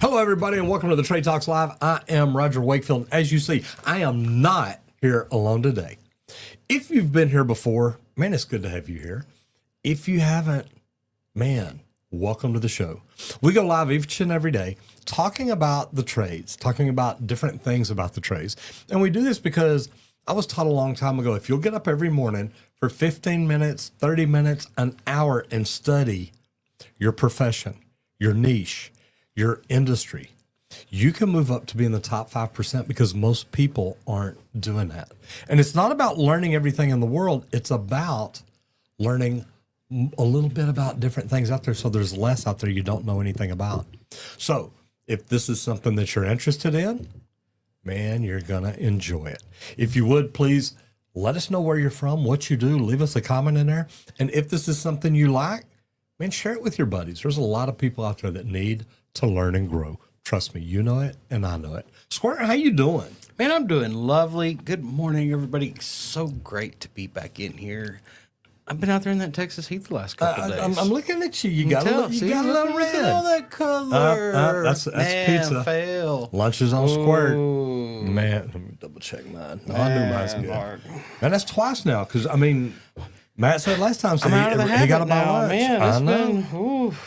Hello, everybody, and welcome to the Trade Talks Live. I am Roger Wakefield. As you see, I am not here alone today. If you've been here before, man, it's good to have you here. If you haven't, man, welcome to the show. We go live each and every day talking about the trades, talking about different things about the trades. And we do this because I was taught a long time ago, if you'll get up every morning for 15 minutes, 30 minutes, an hour and study your profession, your niche, your industry, you can move up to be in the top 5% because most people aren't doing that. And it's not about learning everything in the world. It's about learning a little bit about different things out there. So there's less out there you don't know anything about. So if this is something that you're interested in, man, you're going to enjoy it. If you would, please let us know where you're from, what you do, leave us a comment in there. And if this is something you like, man, share it with your buddies. There's a lot of people out there that need to learn and grow. Trust me, you know it and I know it. Square, how you doing? Man, I'm doing lovely. Good morning, everybody. So great to be back in here. I've been out there in that Texas heat the last couple of days. I'm looking at you. You got a little Look at red. all that color. That's Man, pizza. Fail. Lunch is on Squirt. Ooh. Man, let me double check mine. No, I knew mine's good. Mark. Man, that's twice now. Because I mean, Matt said last time, so I'm out of the he habit got to buy now. lunch. Man,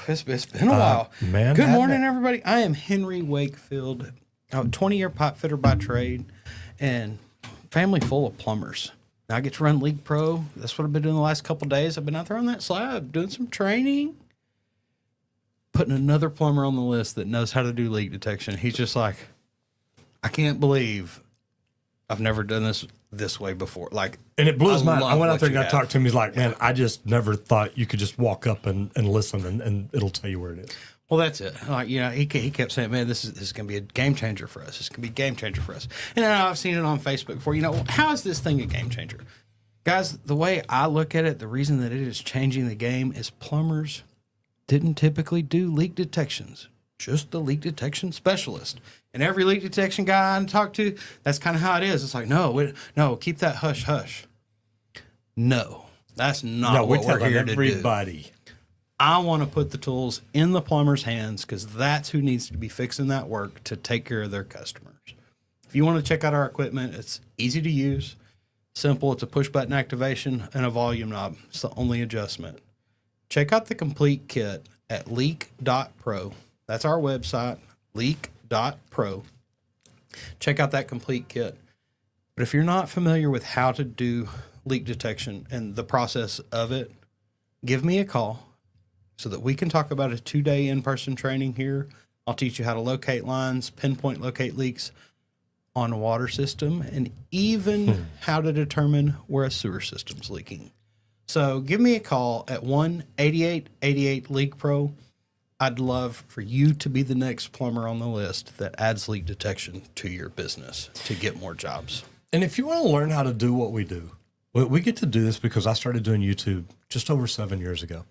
it's been a while. man, Good hadn't morning, it? everybody. I am Henry Wakefield, a 20-year pipe fitter by trade, and family full of plumbers. Now I get to run League Pro. That's what I've been doing the last couple of days. I've been out there on that slab doing some training, putting another plumber on the list that knows how to do leak detection. He's just like, I can't believe I've never done this way before. Like, And it blew his I mind. I love went out what there and you got to have. talk to him. He's like, man, I just never thought you could just walk up and listen and it'll tell you where it is. Well, that's it. Like, you know, he kept saying, man, this is going to be a game changer for us. This is going to be a game changer for us. And I've seen it on Facebook before. You know, how is this thing a game changer? Guys, the way I look at it, the reason that it is changing the game is plumbers didn't typically do leak detections, just the leak detection specialist. And every leak detection guy I talk to, that's kind of how it is. It's like, no, keep that hush hush. No, that's not We're what we're telling here to do. everybody. I want to put the tools in the plumber's hands because that's who needs to be fixing that work to take care of their customers. If you want to check out our equipment, it's easy to use, simple. It's a push button activation and a volume knob. It's the only adjustment. Check out the complete kit at leak.pro. That's our website, leak.pro. Check out that complete kit. But if you're not familiar with how to do leak detection and the process of it, give me a call so that we can talk about a 2-day in-person training here. I'll teach you how to locate lines, pinpoint locate leaks on a water system, and even how to determine where a sewer system's leaking. So give me a call at 1-8888-LEAK-PRO. I'd love for you to be the next plumber on the list that adds leak detection to your business to get more jobs. And if you want to learn how to do what we do, we get to do this because I started doing YouTube just over 7 years ago.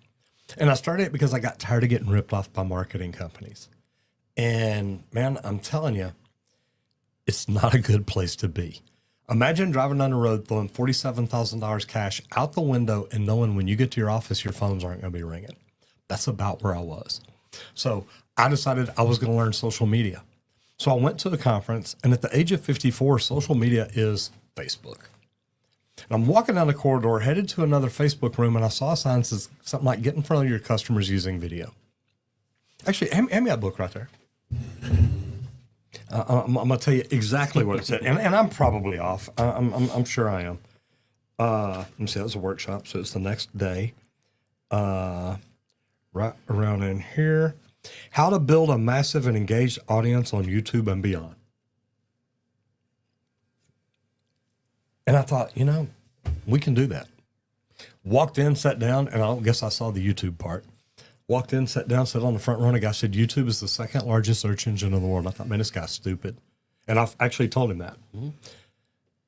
And I started it because I got tired of getting ripped off by marketing companies. And man, I'm telling you, it's not a good place to be. Imagine driving down the road, throwing $47,000 cash out the window and knowing when you get to your office, your phones aren't going to be ringing. That's about where I was. So I decided I was going to learn social media. So I went to the conference, and at the age of 54, social media is Facebook. And I'm walking down the corridor, headed to another Facebook room, and I saw a sign that says something like, get in front of your customers using video. Actually, hand me that book right there. I'm going to tell you exactly what it said. And I'm probably off. I'm sure I am. Let me see, that was a workshop, so it's the next day. Right around in here. How to build a massive and engaged audience on YouTube and beyond. And I thought, you know, we can do that. Walked in, sat down, and I guess I saw the YouTube part. Walked in, sat down, sat on the front row, and a guy said, YouTube is the second largest search engine in the world. I thought, man, this guy's stupid. And I've actually told him that. Mm-hmm.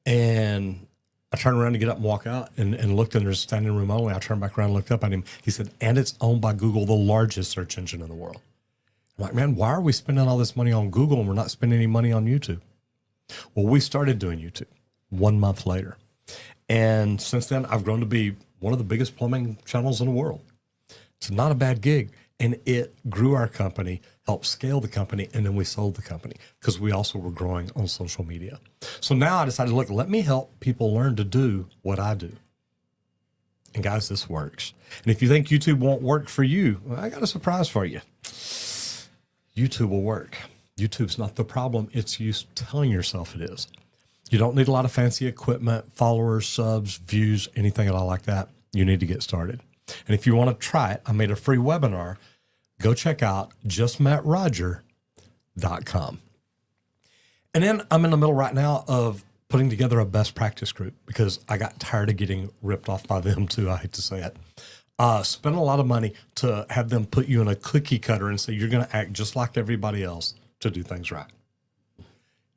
And I turned around to get up and walk out and looked, and there's standing room only. I turned back around and looked up at him. He said, and it's owned by Google, the largest search engine in the world. I'm like, man, why are we spending all this money on Google and we're not spending any money on YouTube? Well, we started doing YouTube 1 month later. And since then, I've grown to be one of the biggest plumbing channels in the world. It's not a bad gig. And it grew our company helped scale the company, and then we sold the company because we also were growing on social media. So now I decided, look, let me help people learn to do what I do. And guys, this works. And if you think YouTube won't work for you, well, I got a surprise for you. YouTube will work. YouTube's not the problem. It's you telling yourself it is. You don't need a lot of fancy equipment, followers, subs, views, anything at all like that. You need to get started. And if you want to try it, I made a free webinar. Go check out justmetroger.com. And then I'm in the middle right now of putting together a best practice group because I got tired of getting ripped off by them too. I hate to say it. Spend a lot of money to have them put you in a cookie cutter and say you're going to act just like everybody else to do things right.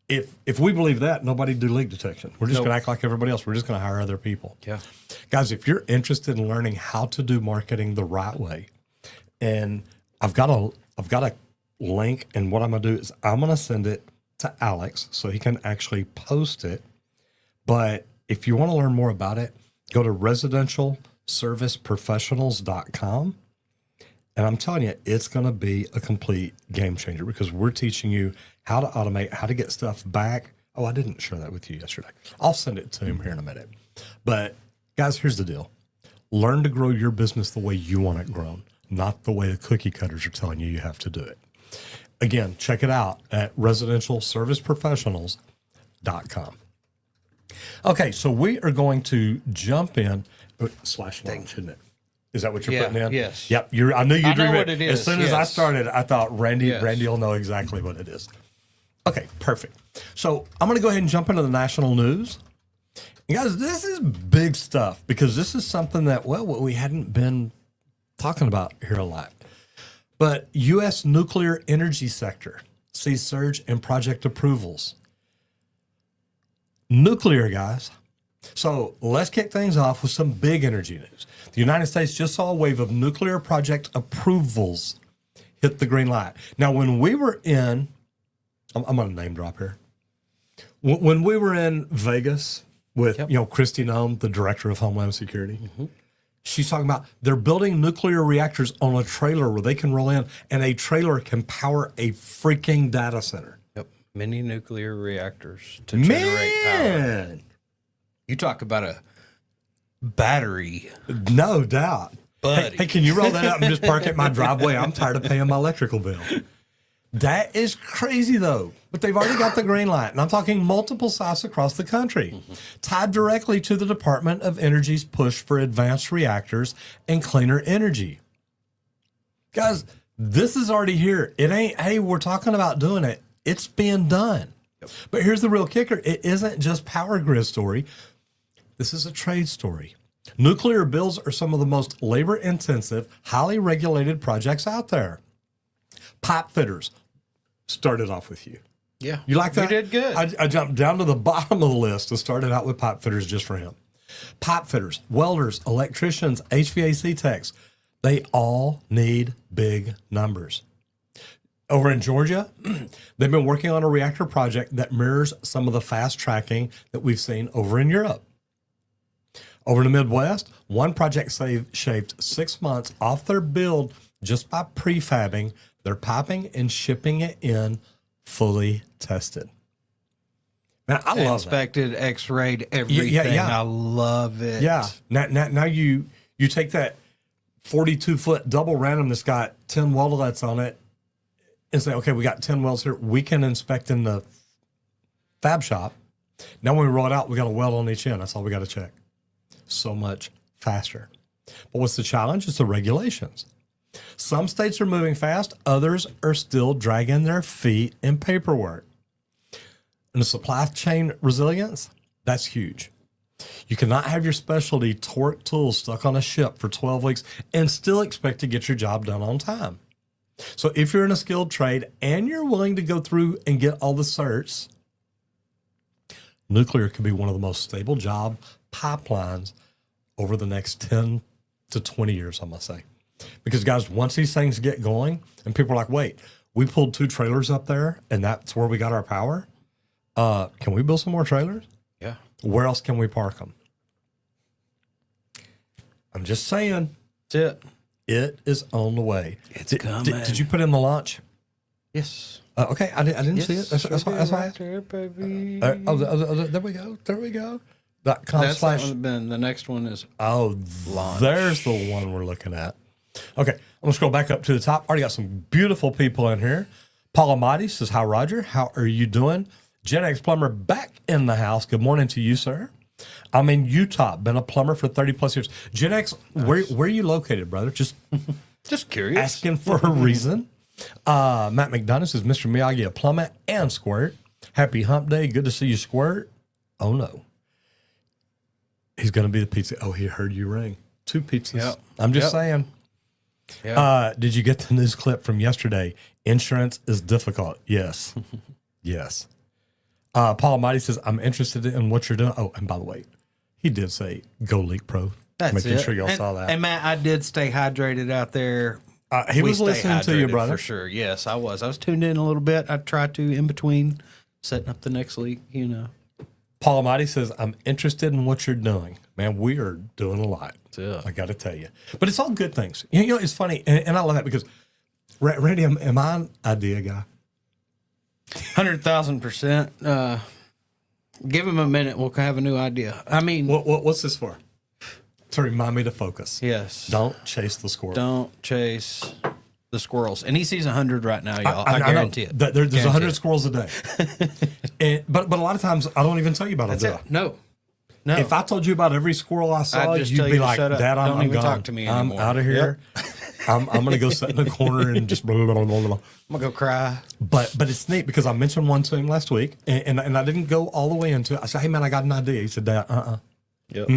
If we believe that, nobody do leak detection. We're just going to act like everybody else. We're just going to hire other people. Yeah. Guys, if you're interested in learning how to do marketing the right way, and I've got a link, and what I'm going to do is I'm going to send it to Alex so he can actually post it. But if you want to learn more about it, go to residentialserviceprofessionals.com. And I'm telling you, it's going to be a complete game changer because we're teaching you how to automate, how to get stuff back. Oh, I didn't share that with you yesterday. I'll send it to him here in a minute. But guys, here's the deal. Learn to grow your business the way you want it grown, not the way the cookie cutters are telling you have to do it. Again, check it out at residentialserviceprofessionals.com. Okay, so we are going to jump in slash launch, isn't it? Is that what you're putting in? Yes. Yep. I knew you'd know read what it is. As soon as I started, I thought Randy Yes. will know exactly what it is. Okay, perfect. So I'm going to go ahead and jump into the national news. And guys, this is big stuff because this is something that, well, we hadn't been talking about here a lot. But U.S. nuclear energy sector sees surge in project approvals. Nuclear, guys. So let's kick things off with some big energy news. The United States just saw a wave of nuclear project approvals hit the green light. Now, when we were in, I'm going to name drop here. When we were in Vegas with, Kristi Noem, the director of Homeland Security, she's talking about they're building nuclear reactors on a trailer where they can roll in, and a trailer can power a freaking data center. Yep. Mini nuclear reactors to generate power. You talk about a battery. No doubt. Buddy. Hey, can you roll that up and just park at my driveway? I'm tired of paying my electrical bill. That is crazy, though. But they've already got the green light. And I'm talking multiple sites across the country, tied directly to the Department of Energy's push for advanced reactors and cleaner energy. Guys, this is already here. It ain't, hey, we're talking about doing it. It's being done. Yep. But here's the real kicker. It isn't just power grid story. This is a trade story. Nuclear builds are some of the most labor-intensive, highly regulated projects out there. Pipe fitters started off with you. Yeah. You like that? You did good. I jumped down to the bottom of the list and started out with pipe fitters just for him. Pipe fitters, welders, electricians, HVAC techs, they all need big numbers. Over in Georgia, they've been working on a reactor project that mirrors some of the fast tracking that we've seen over in Europe. Over in the Midwest, one project shaved 6 months off their build just by prefabbing their piping and shipping it in fully tested. Man, I love Inspected, X-rayed, everything. Yeah. I love it. Yeah. Now you take that 42-foot double random that's got 10 weldlets on it and say, okay, we got 10 welds here. We can inspect in the fab shop. Now when we roll it out, we got a weld on each end. That's all we got to check. So much faster. But what's the challenge? It's the regulations. Some states are moving fast. Others are still dragging their feet in paperwork. And the supply chain resilience, that's huge. You cannot have your specialty torque tools stuck on a ship for 12 weeks and still expect to get your job done on time. So if you're in a skilled trade and you're willing to go through and get all the certs, nuclear could be one of the most stable job pipelines over the next 10 to 20 years, I'm going to say. Because, guys, once these things get going and people are like, wait, we pulled 2 trailers up there and that's where we got our power. Can we build some more trailers? Yeah. Where else can we park them? I'm just saying. That's it. It is on the way. It's coming. Did you put in the launch? Yes. Okay, I didn't see it. That's why I asked. there, baby. There we go. There we go. .com That's slash. that one. Then the next one is Oh, Launch. there's the one we're looking at. Okay, I'm gonna scroll back up to the top. Already got some beautiful people in here. Paul Amati says, "Hi, Roger. How are you doing?" Gen X Plumber back in the house. Good morning to you, sir. I'm in Utah. Been a plumber for 30 plus years. Gen X, where are you located, brother? Just curious. asking for a reason. Matt McDonough says, Mr. Miyagi, a plumber and Squirt. Happy hump day. Good to see you, Squirt. Oh, no. He's going to be the pizza. Oh, he heard you ring. 2 pizzas. Yep. I'm just Yep. saying. Yeah. Did you get the news clip from yesterday? Insurance is difficult. Yes. Yes. Paul Almighty says, I'm interested in what you're doing. Oh, and by the way, he did say go Leak Pro. That's Making it. sure y'all and, saw that. And Matt, I did stay hydrated out there. He We was stay listening to you, hydrated brother. for sure. Yes, I was. I was tuned in a little bit. I tried to in between setting up the next league. You know. Paul Almighty says, I'm interested in what you're doing. Man, we are doing a lot. Yeah. I got to tell you. But it's all good things. You know, it's funny. And I love that because, Randy, am I an idea guy? 100,000%. Give him a minute. We'll have a new idea. I mean, What's this for? To remind me to focus. yes. Don't chase the squirrel. Don't chase the squirrels. And he sees 100 right now, y'all. I I know. guarantee it. There's Guarantee 100 it. squirrels a day. But a lot of times I don't even tell you about That's them. it. No. No. If I told you about every squirrel I saw, I'd just you'd tell be you to like, shut up. Dad, I'm Don't even gone. talk to me I'm anymore." out of here. I'm going to go sit in the corner and just blah, blah, blah, blah, blah. I'm going to go cry. But it's neat because I mentioned one to him last week and I didn't go all the way into it. I said, hey, man, I got an idea. He said, Dad, Yep.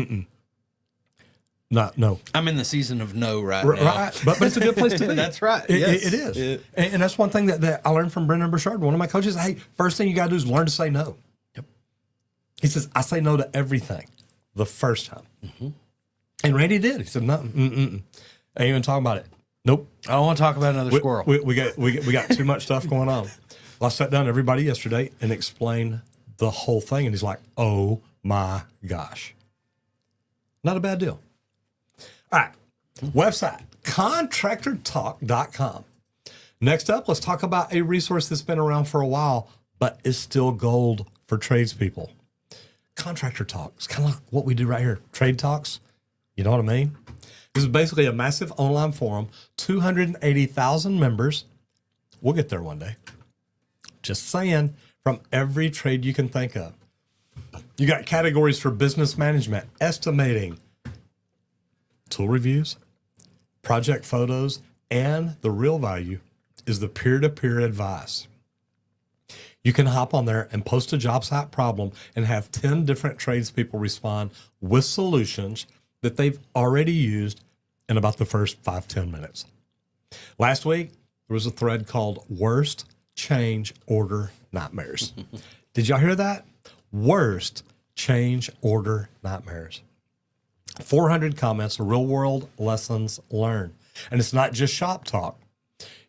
no. I'm in the season of no right now. Right. But it's a good place to be. That's right. It, Yes. it is. It- And that's one thing that I learned from Brendan Burchard, one of my coaches. Hey, first thing you got to do is learn to say no. Yep. He says, I say no to everything the first time. Mm-hmm. And Randy did. He said, no, ain't even talking about it. Nope. I don't want to talk about another squirrel. We got too much stuff going on. Well, I sat down with everybody yesterday and explained the whole thing. And he's like, oh my gosh. Not a bad deal. All right. Website, contractortalk.com. Next up, let's talk about a resource that's been around for a while, but is still gold for tradespeople. Contractor Talk. It's kind of like what we do right here. Trade Talks. You know what I mean? This is basically a massive online forum, 280,000 members. We'll get there one day. Just saying, from every trade you can think of. You got categories for business management, estimating, tool reviews, project photos, and the real value is the peer-to-peer advice. You can hop on there and post a job site problem and have 10 different tradespeople respond with solutions that they've already used in about the first 5-10 minutes. Last week, there was a thread called Worst Change Order Nightmares. Did y'all hear that? Worst Change Order Nightmares. 400 comments, real world lessons learned. And it's not just shop talk.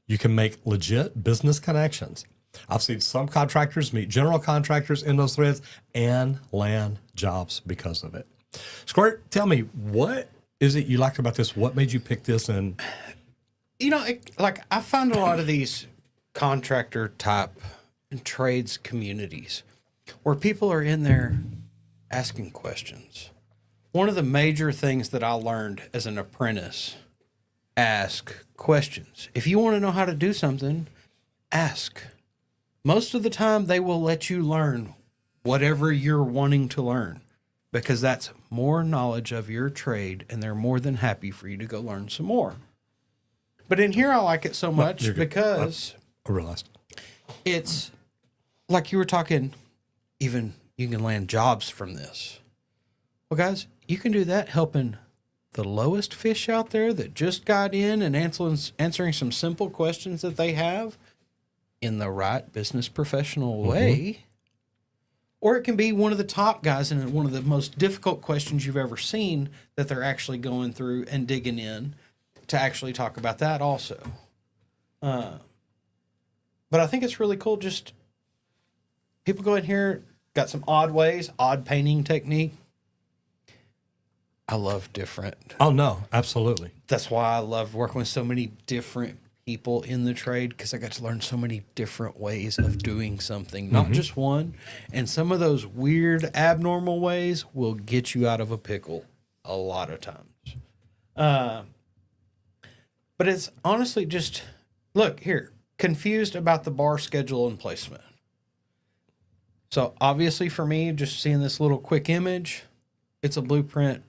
You can make legit business connections. I've seen some contractors meet general contractors in those threads and land jobs because of it. Squirt, tell me, what is it you liked about this? What made you pick this? And You know, like I find a lot of these contractor type trades communities where people are in there asking questions. One of the major things that I learned as an apprentice, ask questions. If you want to know how to do something, ask. Most of the time, they will let you learn whatever you're wanting to learn because that's more knowledge of your trade, and they're more than happy for you to go learn some more. But in here, I like it so much you're good. because I realized. it's like you were talking, even you can land jobs from this. Well, guys, you can do that helping the lowest fish out there that just got in and answering some simple questions that they have in the right business professional way. Or it can be one of the top guys and one of the most difficult questions you've ever seen that they're actually going through and digging in to actually talk about that also. But I think it's really cool. Just people go in here, got some odd ways, odd painting technique. I love different. Oh, no, absolutely. That's why I love working with so many different people in the trade because I got to learn so many different ways of doing something, not just one. And some of those weird, abnormal ways will get you out of a pickle a lot of times. But it's honestly just, look here, confused about the bar schedule and placement. So obviously for me, just seeing this little quick image, it's a blueprint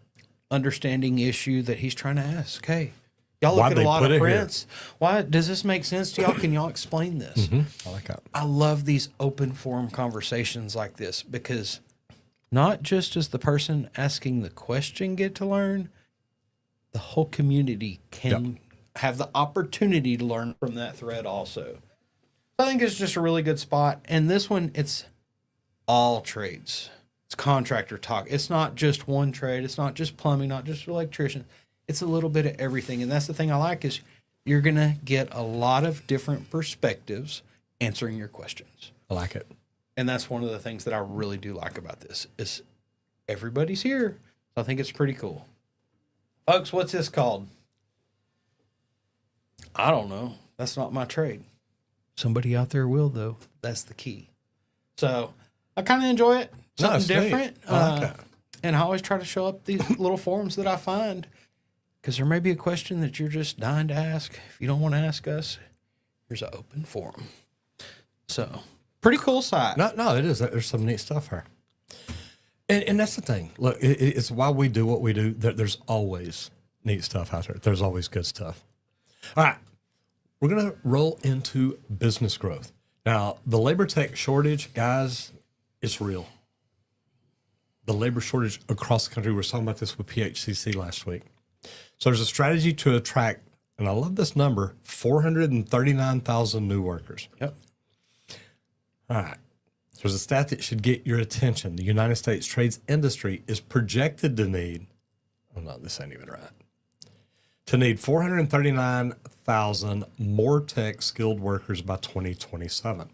understanding issue that he's trying to ask. Hey, y'all look Why'd at a they lot put of it here? prints. Why does this make sense to y'all? Can y'all explain this? I like that. I love these open forum conversations like this because not just does the person asking the question get to learn, the whole community can have the opportunity to learn from that thread also. I think it's just a really good spot. And this one, it's all trades. It's contractor talk. It's not just one trade. It's not just plumbing, not just electrician. It's a little bit of everything. And that's the thing I like is you're going to get a lot of different perspectives answering your questions. I like it. And that's one of the things that I really do like about this is everybody's here. So I think it's pretty cool. Folks, what's this called? I don't know. That's not my trade. Somebody out there will, though. That's the key. So I kind of enjoy it. Something it's neat. different. I like that. And I always try to show up these little forums that I find because there may be a question that you're just dying to ask. If you don't want to ask us, here's an open forum. So pretty cool site. No, it is. There's some neat stuff here. And that's the thing. Look, it's why we do what we do. There's always neat stuff out there. There's always good stuff. All right. We're going to roll into business growth. Now, the labor tech shortage, guys, it's real. The labor shortage across the country. We were talking about this with PHCC last week. So there's a strategy to attract, and I love this number, 439,000 new workers. Yep. All right. There's a stat that should get your attention. The United States trades industry is projected to need, oh no, this ain't even right, to need 439,000 more tech skilled workers by 2027.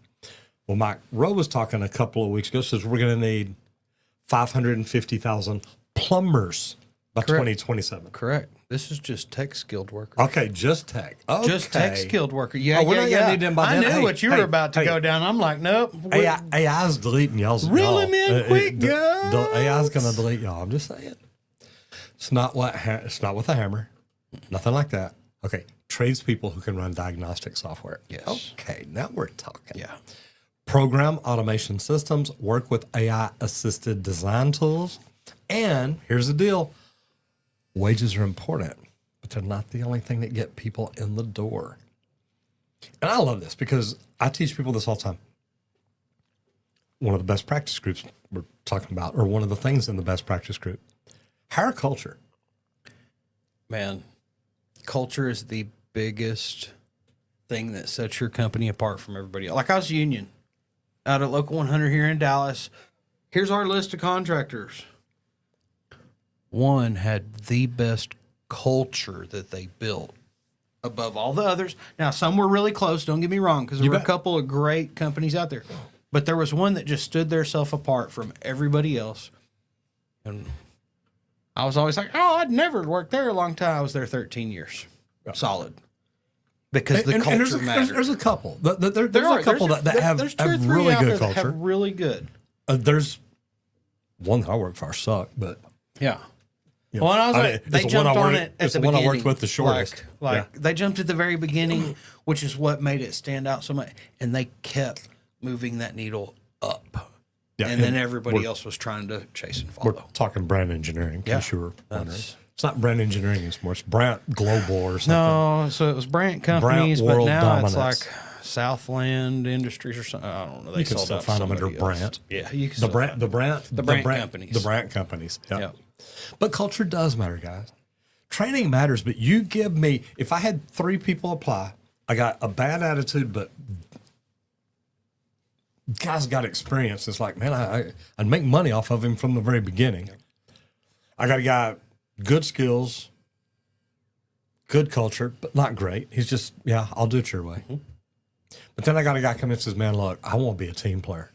Well, Mike Rowe was talking a couple of weeks ago, says we're going to need 550,000 plumbers by 2027. Correct. This is just tech skilled worker. Okay, just tech. Okay. Just tech skilled worker. Yeah, we're not gonna need them by I then. knew Hey, what you were hey, about to hey. go down. I'm like, nope. AI's deleting y'all's. Reel y'all. him in quick, The guys. AI's going to delete y'all. I'm just saying. It's not it's not with a hammer. Nothing like that. Okay. Tradespeople who can run diagnostic software. Yes. Okay. Now we're talking. Yeah. Program automation systems, work with AI assisted design tools. And here's the deal. Wages are important, but they're not the only thing that get people in the door. And I love this because I teach people this all the time. One of the best practice groups we're talking about, or one of the things in the best practice group, hire culture. Man, culture is the biggest thing that sets your company apart from everybody else. Like I was union out at Local 100 here in Dallas. Here's our list of contractors. One had the best culture that they built above all the others. Now, some were really close, don't get me wrong, because there were a couple of great companies out there. But there was one that just stood theirself apart from everybody else. And I was always like, oh, I'd never worked there a long time. I was there 13 years. Solid. Because the culture matters. There's a couple. There's a couple that have there's two or three really out there good that culture. have really good. There's one that I work for sucked, but Yeah. you know, Well, and I was like, it's they the one jumped I on worked- it at it's the the one I beginning. worked with the shortest. Like they jumped at the very beginning, which is what made it stand out so much. And they kept moving that needle up. Yeah, and then and everybody we're- else was trying to chase and We're follow. talking brand engineering, in case you were wondering. That's- It's not brand engineering anymore. It's Brand Global or something. No, so it was Brant Companies, Brant but World now Dominance. it's like Southland Industries or something. I don't know. They You can sold still out to find them under somebody else. Brant. Yeah, you can The still Brant, find the them. Brant, The Brant companies. The Brant companies. Yeah. Yeah. But culture does matter, guys. Training matters, but you give me, if I had 3 people apply, I got a bad attitude, but guy's got experience. It's like, man, I'd make money off of him from the very beginning. I got a guy, good skills, good culture, but not great. He's just, yeah, I'll do it your way. But then I got a guy come in and says, man, look, I want to be a team player.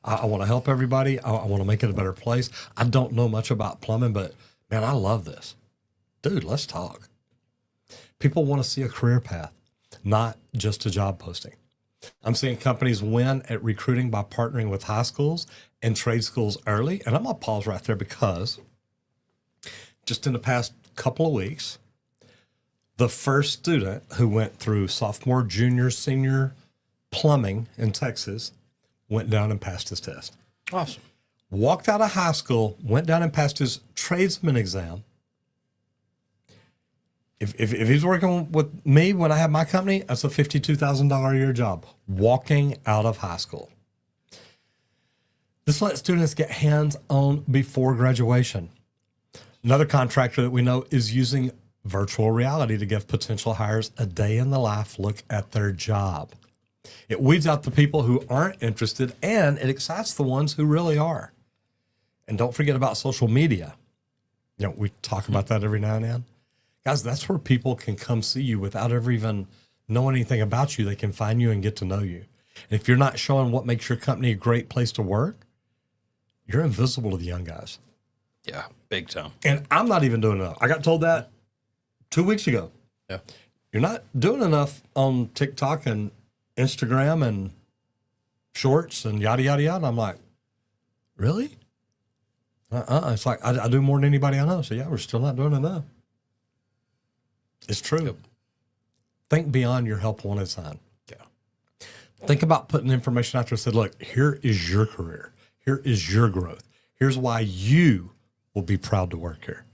I want to help everybody. I want to make it a better place. I don't know much about plumbing, but man, I love this. Dude, let's talk. People want to see a career path, not just a job posting. I'm seeing companies win at recruiting by partnering with high schools and trade schools early. And I'm going to pause right there because just in the past couple of weeks, the first student who went through sophomore, junior, senior plumbing in Texas went down and passed his test. Awesome. Walked out of high school, went down and passed his tradesman exam. If he's working with me when I have my company, that's a $52,000 a year job, walking out of high school. This lets students get hands-on before graduation. Another contractor that we know is using virtual reality to give potential hires a day in the life look at their job. It weeds out the people who aren't interested, and it excites the ones who really are. And don't forget about social media. You know, we talk about that every now and then. Guys, that's where people can come see you without ever even knowing anything about you. They can find you and get to know you. And if you're not showing what makes your company a great place to work, you're invisible to the young guys. Yeah, big time. And I'm not even doing enough. I got told that 2 weeks ago. Yeah. You're not doing enough on TikTok and Instagram and shorts and yada, yada, yada. I'm like, really? It's like, I do more than anybody I know. So yeah, we're still not doing enough. It's true. Yep. Think beyond your help wanted sign. Yeah. Think about putting information out there and said, look, here is your career. Here is your growth. Here's why you will be proud to work here.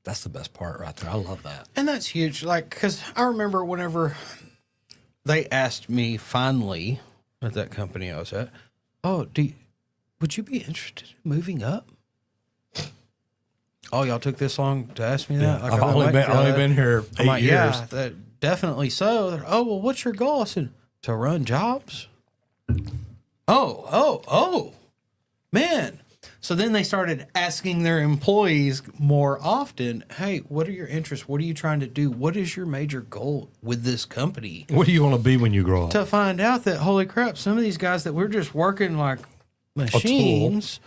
That's the best part right there. I love that. And that's huge. Like, because I remember whenever they asked me finally at that company I was at, oh, would you be interested in moving up? Oh, y'all took this long to ask me that? Yeah. I've only been here 8 years. Yeah, definitely so. They're, oh, well, what's your goal? I said, to run jobs. Oh, man. So then they started asking their employees more often, hey, what are your interests? What are you trying to do? What is your major goal with this company? What do you want to be when you grow up? To find out that, holy crap, some of these guys that we're just working like machines,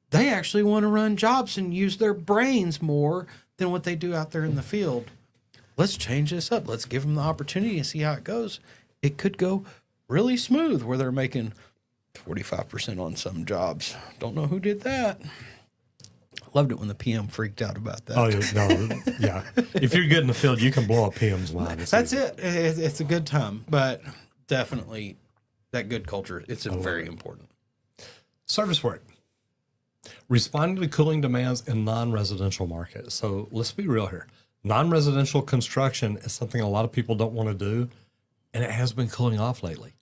they actually want to run jobs and use their brains more than what they do out there in the field. Let's change this up. Let's give them the opportunity and see how it goes. It could go really smooth where they're making 45% on some jobs. Don't know who did that. Loved it when the PM freaked out about that. Oh, no, yeah. If you're good in the field, you can blow a PM's line. That's it. It's a good time, but definitely that good culture. It's very important. Service work. Responding to cooling demands in non-residential markets. So let's be real here. Non-residential construction is something a lot of people don't want to do, and it has been cooling off lately.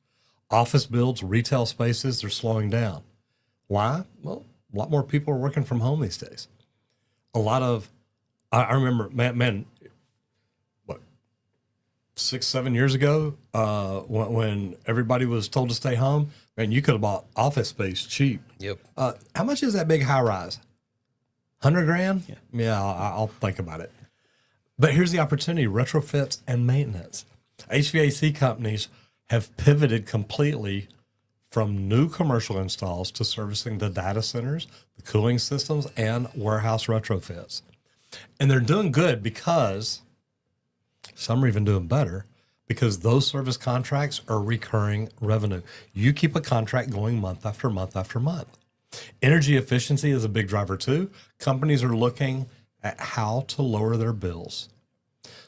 Office builds, retail spaces, they're slowing down. Why? Well, a lot more people are working from home these days. I remember, man, what, 6-7 years ago, when everybody was told to stay home, man, you could have bought office space cheap. Yep. How much is that big high rise? 100 grand? Yeah, I'll think about it. But here's the opportunity, retrofits and maintenance. HVAC companies have pivoted completely from new commercial installs to servicing the data centers, the cooling systems, and warehouse retrofits. And they're doing good because some are even doing better because those service contracts are recurring revenue. You keep a contract going month after month after month. Energy efficiency is a big driver too. Companies are looking at how to lower their bills.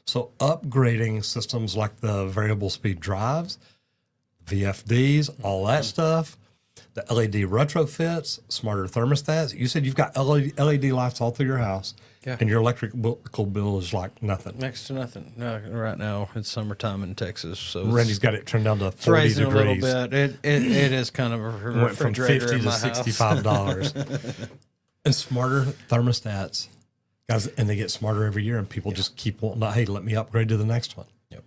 So upgrading systems like the variable speed drives, VFDs, all that stuff, the LED retrofits, smarter thermostats. You said you've got LED lights all through your house, and your electrical bill is like nothing. Next to nothing. No, right now it's summertime in Texas, so Randy's got it turned down to 40 it's rising degrees. a little bit. It is kind of a Went from refrigerator $50 in to my house. $65. And smarter thermostats, guys, and they get smarter every year, and people just keep wanting, hey, let me upgrade to the next one. Yep.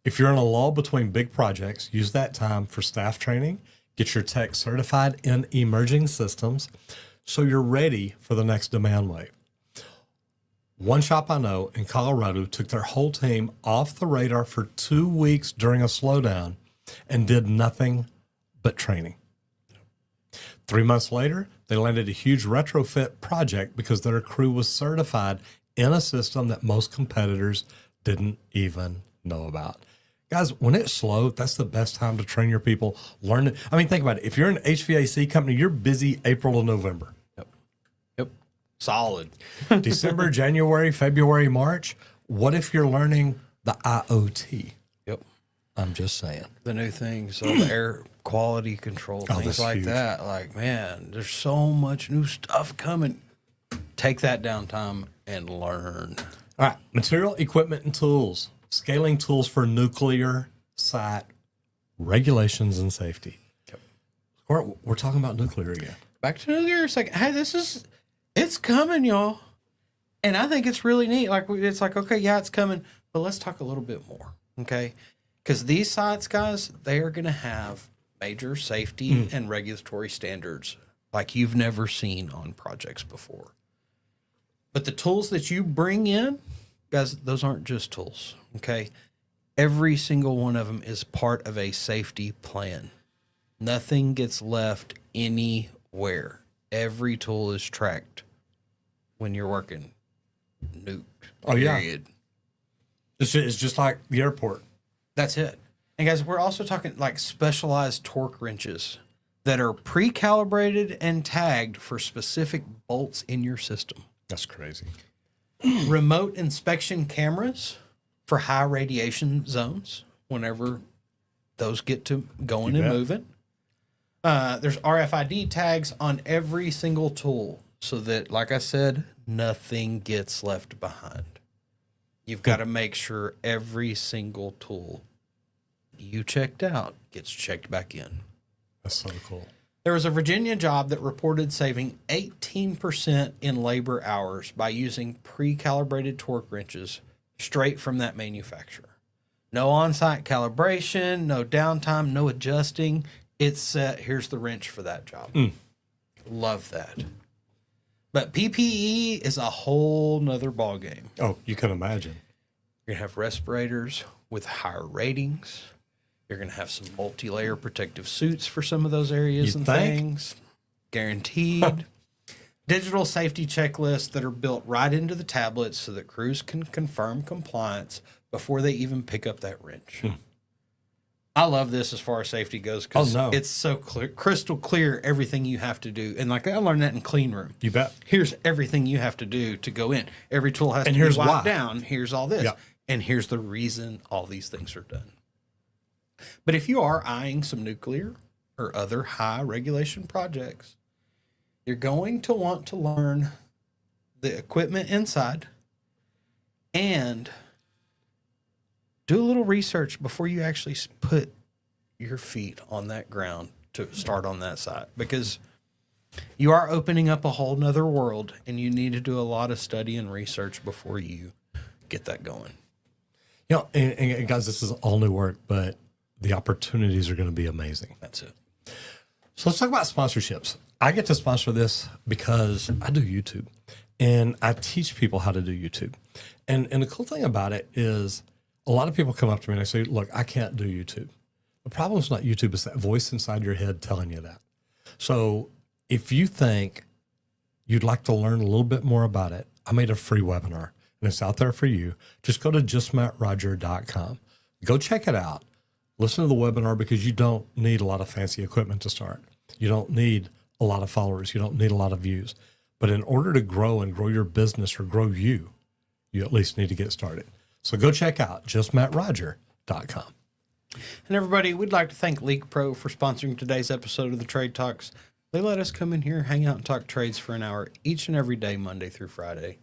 If you're in a lull between big projects, use that time for staff training, get your tech certified in emerging systems so you're ready for the next demand wave. One shop I know in Colorado took their whole team off the radar for 2 weeks during a slowdown and did nothing but training. 3 months later, they landed a huge retrofit project because their crew was certified in a system that most competitors didn't even know about. Guys, when it's slow, that's the best time to train your people. Learn it. I mean, think about it. If you're an HVAC company, you're busy April to November. Yep. Solid. December, January, February, March. What if you're learning the IoT? Yep. I'm just saying. The new things, all the air quality control, things that's like huge. that. Like, man, there's so much new stuff coming. Take that downtime and learn. All right. Material, equipment, and tools. Scaling tools for nuclear site regulations and safety. Yep. We're talking about nuclear again. Back to nuclear. It's like, hey, it's coming, y'all. And I think it's really neat. Like, it's like, okay, yeah, it's coming, but let's talk a little bit more, okay? Because these sites, guys, they are going to have major safety and regulatory standards like you've never seen on projects before. But the tools that you bring in, guys, those aren't just tools, okay? Every single one of them is part of a safety plan. Nothing gets left anywhere. Every tool is tracked when you're working. Nuked. Oh, yeah. Period. It's just like the airport. That's it. And guys, we're also talking like specialized torque wrenches that are pre-calibrated and tagged for specific bolts in your system. That's crazy. Remote inspection cameras for high radiation zones whenever those get to going You and bet. moving. There's RFID tags on every single tool so that, like I said, nothing gets left behind. You've got to make sure every single tool you checked out gets checked back in. That's so cool. There was a Virginia job that reported saving 18% in labor hours by using pre-calibrated torque wrenches straight from that manufacturer. No on-site calibration, no downtime, no adjusting. It's set. Here's the wrench for that job. Love that. But PPE is a whole nother ballgame. Oh, you can imagine. You're going to have respirators with higher ratings. You're going to have some multi-layer protective suits for some of those areas You and think? things. Guaranteed. Digital safety checklists that are built right into the tablets so that crews can confirm compliance before they even pick up that wrench. I love this as far as safety goes because Oh, no. it's so clear, crystal clear everything you have to do. And like I learned that in clean room. You bet. Here's everything you have to do to go in. Every tool has And to here's be wiped why. down. Here's all this. Yep. And here's the reason all these things are done. But if you are eyeing some nuclear or other high regulation projects, you're going to want to learn the equipment inside and do a little research before you actually put your feet on that ground to start on that site, because you are opening up a whole nother world and you need to do a lot of study and research before you get that going. You know, and guys, this is all new work, but the opportunities are going to be amazing. That's it. So let's talk about sponsorships. I get to sponsor this because I do YouTube and I teach people how to do YouTube. And the cool thing about it is a lot of people come up to me and they say, look, I can't do YouTube. The problem is not YouTube, it's that voice inside your head telling you that. So if you think you'd like to learn a little bit more about it, I made a free webinar and it's out there for you. Just go to justmattroger.com. Go check it out. Listen to the webinar because you don't need a lot of fancy equipment to start. You don't need a lot of followers. You don't need a lot of views. But in order to grow and grow your business or grow you, you at least need to get started. So go check out justmattroger.com. And everybody, we'd like to thank Leak Pro for sponsoring today's episode of the Trade Talks. They let us come in here, hang out, and talk trades for an hour each and every day, Monday through Friday.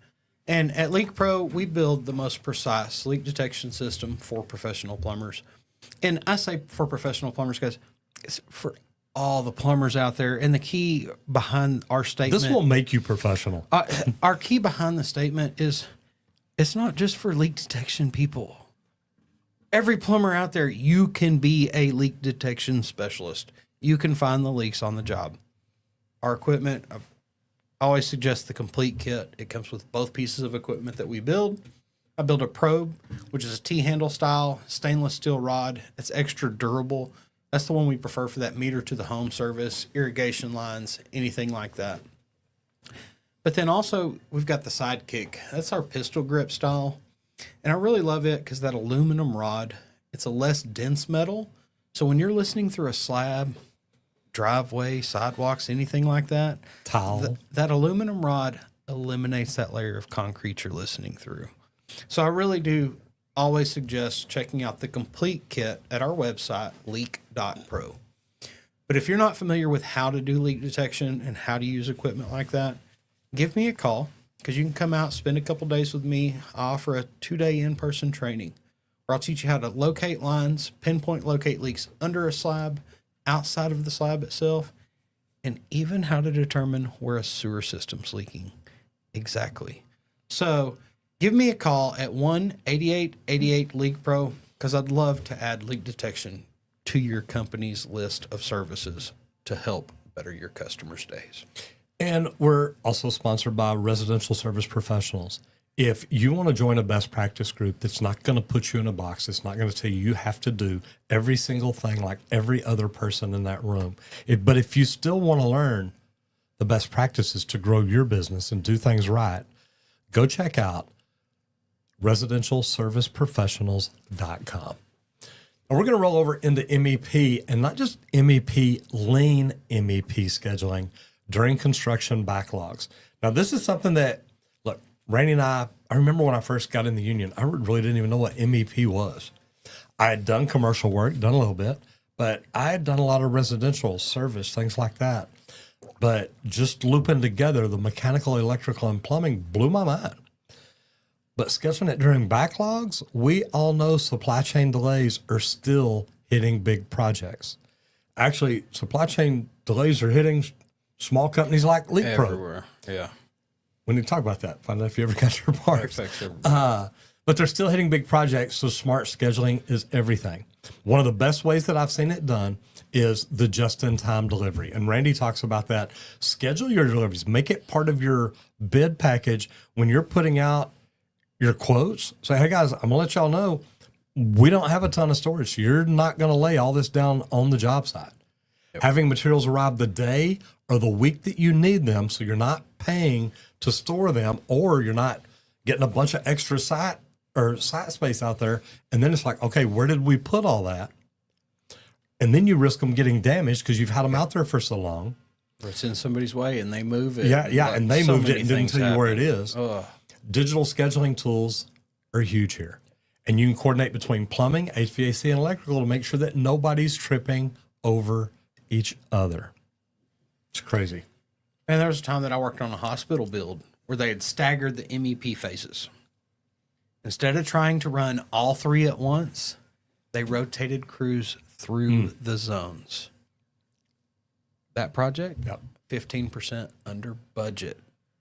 And at Leak Pro, we build the most precise leak detection system for professional plumbers. And I say for professional plumbers, guys, it's for all the plumbers out there. And the key behind our statement, This will make you professional. our key behind the statement is it's not just for leak detection people. Every plumber out there, you can be a leak detection specialist. You can find the leaks on the job. Our equipment, I always suggest the complete kit. It comes with both pieces of equipment that we build. I build a probe, which is a T-handle style stainless steel rod. It's extra durable. That's the one we prefer for that meter to the home service, irrigation lines, anything like that. But then also, we've got the Sidekick. That's our pistol grip style. And I really love it because that aluminum rod, it's a less dense metal. So when you're listening through a slab, driveway, sidewalks, anything like that, Tile. that aluminum rod eliminates that layer of concrete you're listening through. So I really do always suggest checking out the complete kit at our website, leak.pro. But if you're not familiar with how to do leak detection and how to use equipment like that, give me a call because you can come out, spend a couple days with me. I offer a 2-day in-person training where I'll teach you how to locate lines, pinpoint locate leaks under a slab, outside of the slab itself, and even how to determine where a sewer system's leaking. Exactly. So give me a call at 1-8888-LEAK-PRO because I'd love to add leak detection to your company's list of services to help better your customers' days. And we're also sponsored by Residential Service Professionals. If you want to join a best practice group that's not going to put you in a box, it's not going to tell you have to do every single thing like every other person in that room. But if you still want to learn the best practices to grow your business and do things right, go check out residentialserviceprofessionals.com. And we're going to roll over into MEP, and not just MEP, lean MEP scheduling during construction backlogs. Now, this is something that, look, Randy and I remember when I first got in the union, I really didn't even know what MEP was. I had done commercial work, done a little bit, but I had done a lot of residential service, things like that. But just looping together the mechanical, electrical, and plumbing blew my mind. But scheduling it during backlogs, we all know supply chain delays are still hitting big projects. Actually, supply chain delays are hitting small companies like LeakPro. Everywhere. Yeah. We need to talk about that. Find out if you ever got your parts. But they're still hitting big projects, so smart scheduling is everything. One of the best ways that I've seen it done is the just-in-time delivery. And Randy talks about that. Schedule your deliveries. Make it part of your bid package when you're putting out your quotes. Say, hey, guys, I'm going to let y'all know we don't have a ton of storage. So you're not going to lay all this down on the job site. Yep. Having materials arrive the day or the week that you need them, so you're not paying to store them, or you're not getting a bunch of extra site space out there. And then it's like, okay, where did we put all that? And then you risk them getting damaged because you've had them out there for so long. Or it's in somebody's way and they move it. Yeah, and they moved it and didn't tell you where it is. Ugh. Digital scheduling tools are huge here. And you can coordinate between plumbing, HVAC, and electrical to make sure that nobody's tripping over each other. It's crazy. And there was a time that I worked on a hospital build where they had staggered the MEP phases. Instead of trying to run all three at once, they rotated crews through the zones. That project, 15% under budget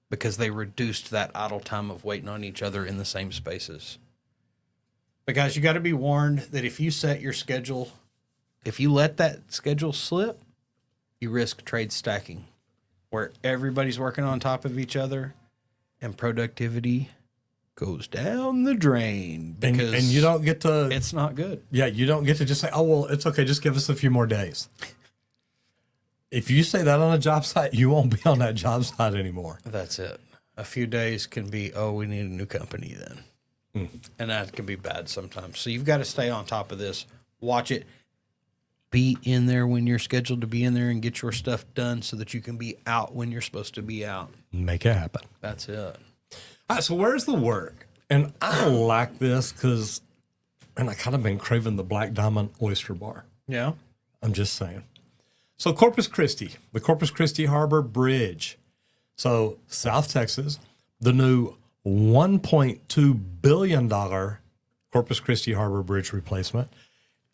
because they reduced that idle time of waiting on each other in the same spaces. But guys, you got to be warned that if you set your schedule, if you let that schedule slip, you risk trade stacking, where everybody's working on top of each other and productivity goes down the drain. Because and you don't get to... It's not good. Yeah, you don't get to just say, oh, well, it's okay, just give us a few more days. If you say that on a job site, you won't be on that job site anymore. That's it. A few days can be, oh, we need a new company then. And that can be bad sometimes. So you've got to stay on top of this. Watch it. Be in there when you're scheduled to be in there and get your stuff done so that you can be out when you're supposed to be out. Make it happen. That's it. All right, so where's the work? And I like this because, and I kind of been craving the Black Diamond Oyster Bar. Yeah. I'm just saying. So Corpus Christi, the Corpus Christi Harbor Bridge. So South Texas, the new $1.2 billion Corpus Christi Harbor Bridge replacement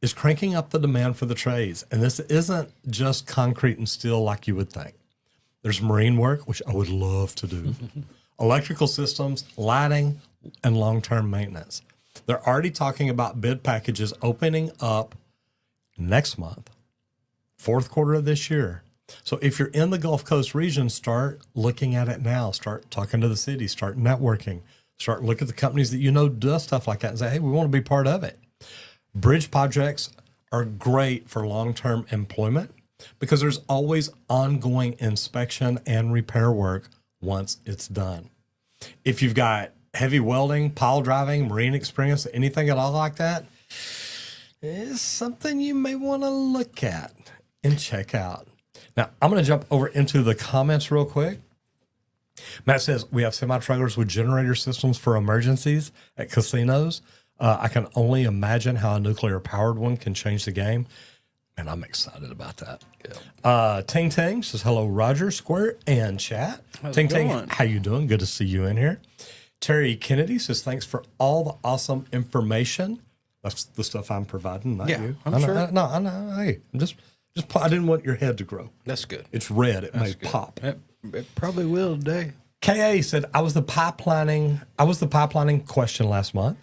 is cranking up the demand for the trades. And this isn't just concrete and steel like you would think. There's marine work, which I would love to do. Electrical systems, lighting, and long-term maintenance. They're already talking about bid packages opening up next month, fourth quarter of this year. So if you're in the Gulf Coast region, start looking at it now. Start talking to the city. Start networking. Start looking at the companies that you know do stuff like that and say, hey, we want to be part of it. Bridge projects are great for long-term employment because there's always ongoing inspection and repair work once it's done. If you've got heavy welding, pile driving, marine experience, anything at all like that, is something you may want to look at and check out. Now, I'm going to jump over into the comments real quick. Matt says, we have semi-trailers with generator systems for emergencies at casinos. I can only imagine how a nuclear-powered one can change the game. And I'm excited about that. Ting Ting says, hello, Roger, Square, and chat. Ting Ting, how you doing? Good to see you in here. Terry Kennedy says, thanks for all the awesome information. That's the stuff I'm providing, not you. I'm sure. I know. Hey, I didn't want your head to grow. That's good. It's red. It may pop. It probably will today. KA said, I was the pipelining question last month.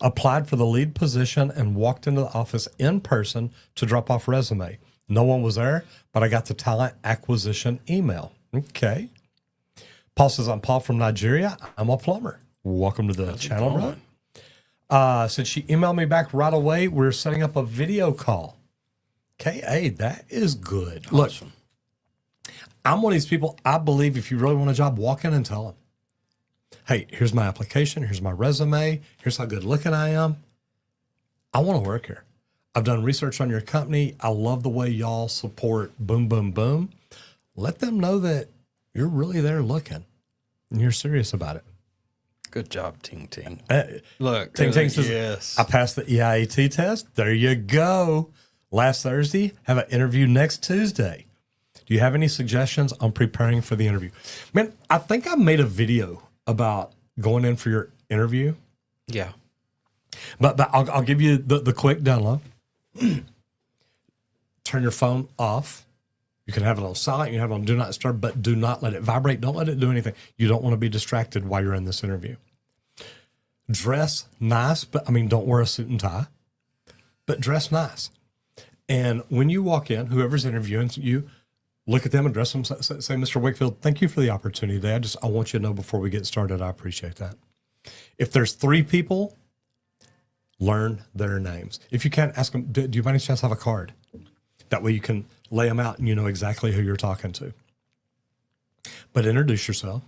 Applied for the lead position and walked into the office in person to drop off resume. No one was there, but I got the talent acquisition email. Okay. Paul says, I'm Paul from Nigeria. I'm a plumber. Welcome to the channel, brother. Since she emailed me back right away, we're setting up a video call. KA, that is good. Awesome. Look, I'm one of these people, I believe if you really want a job, walk in and tell them. Hey, here's my application. Here's my resume. Here's how good looking I am. I want to work here. I've done research on your company. I love the way y'all support Boom, Boom, Boom. Let them know that you're really there looking and you're serious about it. Good job, Ting Ting. Look, Ting Ting says, yes. I passed the EIAT test. There you go. Last Thursday, have an interview next Tuesday. Do you have any suggestions on preparing for the interview? Man, I think I made a video about going in for your interview. Yeah. But I'll give you the quick download. Turn your phone off. You can have it on silent. You can have it on do not disturb, but do not let it vibrate. Don't let it do anything. You don't want to be distracted while you're in this interview. Dress nice, but don't wear a suit and tie, but dress nice. And when you walk in, whoever's interviewing you, look at them, address them, say, Mr. Wakefield, thank you for the opportunity today. I want you to know before we get started, I appreciate that. If there's 3 people, learn their names. If you can't, ask them, do you by any chance have a card? That way you can lay them out and you know exactly who you're talking to. But introduce yourself,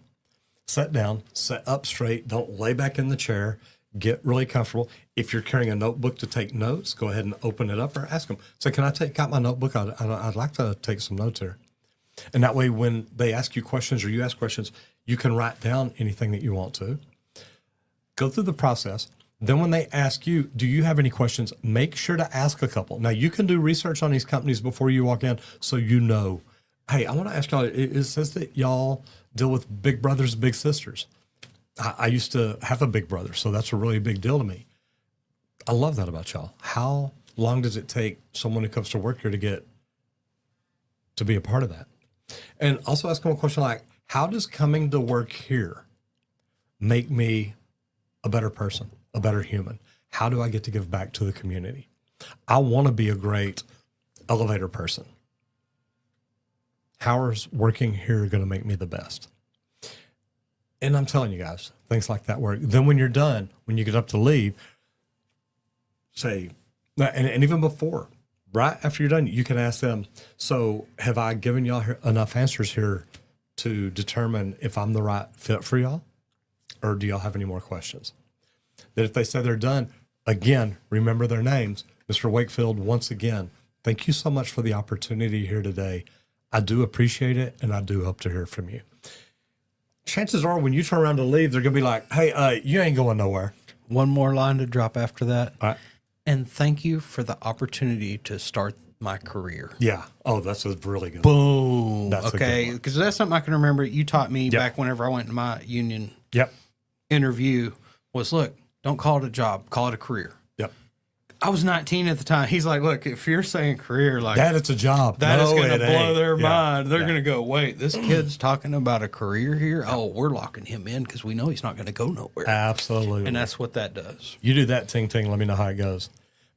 sit down, sit up straight, don't lay back in the chair, get really comfortable. If you're carrying a notebook to take notes, go ahead and open it up or ask them. Say, can I take out my notebook? I'd like to take some notes here. And that way, when they ask you questions or you ask questions, you can write down anything that you want to. Go through the process. Then when they ask you, do you have any questions, make sure to ask a couple. Now, you can do research on these companies before you walk in so you know, hey, I want to ask y'all, it says that y'all deal with big brothers, big sisters. I used to have a big brother, so that's a really big deal to me. I love that about y'all. How long does it take someone who comes to work here to be a part of that? And also ask them a question like, how does coming to work here make me a better person, a better human? How do I get to give back to the community? I want to be a great elevator person. How is working here going to make me the best? And I'm telling you guys, things like that work. Then when you're done, when you get up to leave, say, and even before, right after you're done, you can ask them, so have I given y'all enough answers here to determine if I'm the right fit for y'all? Or do y'all have any more questions? That if they say they're done, again, remember their names. Mr. Wakefield, once again, thank you so much for the opportunity here today. I do appreciate it, and I do hope to hear from you. Chances are when you turn around to leave, they're going to be like, hey, you ain't going nowhere. One more line to drop after that. All right. And thank you for the opportunity to start my career. Yeah. Oh, that's a really good Boom. That's okay. Because that's something I can remember. You taught me Yep. back whenever I went to my union Yep. interview was, look, don't call it a job, call it a career. Yep. I was 19 at the time. He's like, look, if you're saying career, like That it's a job. that is No, going to it blow ain't. their Yeah. mind. They're Yeah. going to go, wait, this kid's talking about a career here. Oh, we're locking him in because we know he's not going to go nowhere. Absolutely. And that's what that does. You do that, Ting Ting. Let me know how it goes.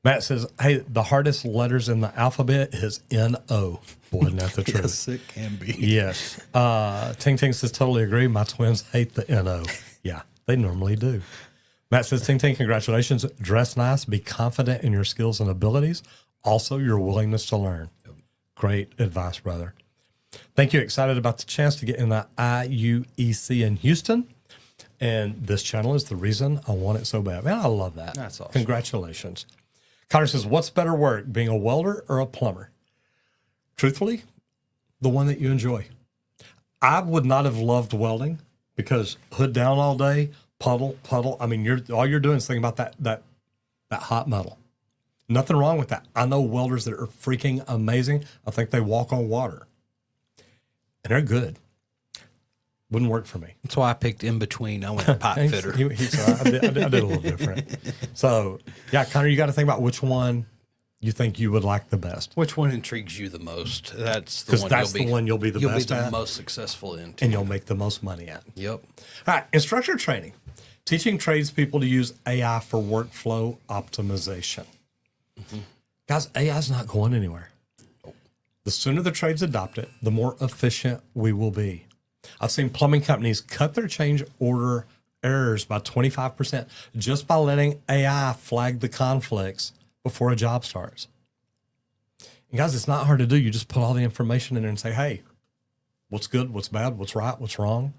Matt says, hey, the hardest letters in the alphabet is N-O. Boy, isn't that the truth? Yes, it can be. Yes. Ting Ting says, totally agree. My twins hate the N-O. Yeah, they normally do. Matt says, Ting Ting, congratulations. Dress nice. Be confident in your skills and abilities. Also, your willingness to learn. Great advice, brother. Thank you. Excited about the chance to get in the IUEC in Houston. And this channel is the reason I want it so bad. Man, I love that. That's awesome. Congratulations. Connor says, what's better work, being a welder or a plumber? Truthfully, the one that you enjoy. I would not have loved welding because hood down all day, puddle. I mean, all you're doing is thinking about that hot metal. Nothing wrong with that. I know welders that are freaking amazing. I think they walk on water. And they're good. Wouldn't work for me. That's why I picked in between. I went pipe fitter. I did a little different. So, yeah, Connor, you got to think about which one you think you would like the best. Which one intrigues you the most? That's the Because one. that's the one you'll be the best at. most successful in. And you'll make the most money at. Yep. All right, instructor training. Teaching tradespeople to use AI for workflow optimization. Guys, AI is not going anywhere. The sooner the trades adopt it, the more efficient we will be. I've seen plumbing companies cut their change order errors by 25% just by letting AI flag the conflicts before a job starts. And guys, it's not hard to do. You just put all the information in there and say, hey, what's good, what's bad, what's right, what's wrong.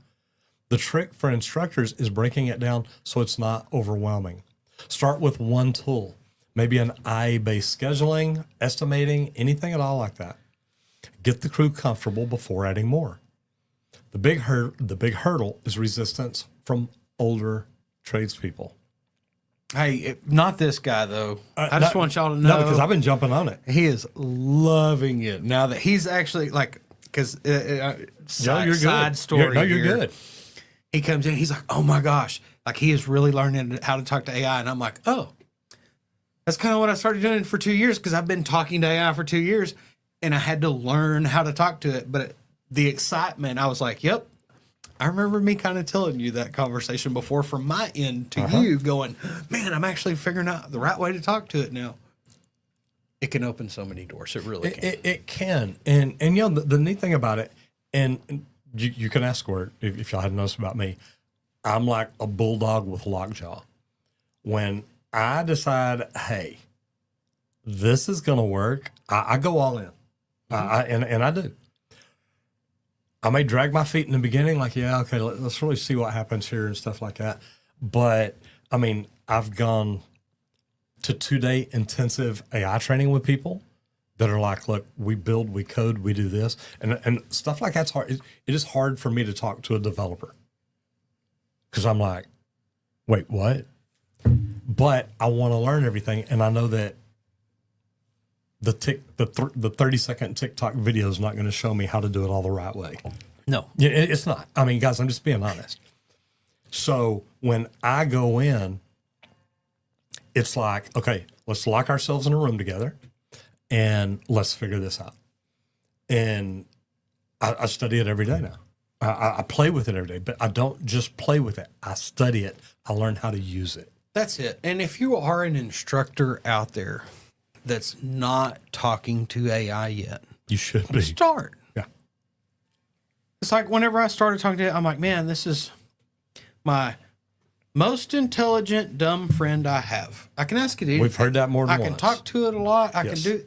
The trick for instructors is breaking it down so it's not overwhelming. Start with one tool, maybe an IA-based scheduling, estimating, anything at all like that. Get the crew comfortable before adding more. The big hurdle is resistance from older tradespeople. Hey, not this guy though. I just want y'all to know. No, because I've been jumping on it. He is loving it now that he's actually like, because side story. You're here. good. He comes in, he's like, oh my gosh, like he is really learning how to talk to AI, and I'm like, oh, that's kind of what I started doing for 2 years because I've been talking to AI for 2 years, and I had to learn how to talk to it. But the excitement, I was like, yep. I remember me kind of telling you that conversation before from my end to you going, man, I'm actually figuring out the right way to talk to it now. It can open so many doors. It really can. It can. And you know, the neat thing about it, and you can ask Squirt if y'all hadn't noticed about me, I'm like a bulldog with lockjaw. When I decide, hey, this is going to work, I go all in. And I do. I may drag my feet in the beginning, like, yeah, okay, let's really see what happens here and stuff like that. But, I mean, I've gone to 2-day intensive AI training with people that are like, look, we build, we code, we do this. And stuff like that's hard. It is hard for me to talk to a developer because I'm like, wait, what? But I want to learn everything. And I know that the 30-second TikTok video is not going to show me how to do it all the right way. No. Yeah, it's not. I mean, guys, I'm just being honest. So when I go in, it's like, okay, let's lock ourselves in a room together and let's figure this out. And I study it every day now. I play with it every day, but I don't just play with it. I study it. I learn how to use it. That's it. And if you are an instructor out there that's not talking to AI yet, You should be. start. Yeah. It's like whenever I started talking to it, I'm like, man, this is my most intelligent, dumb friend I have. I can ask it anything. We've heard that more than I can once. talk to it a lot. I Yes. can do.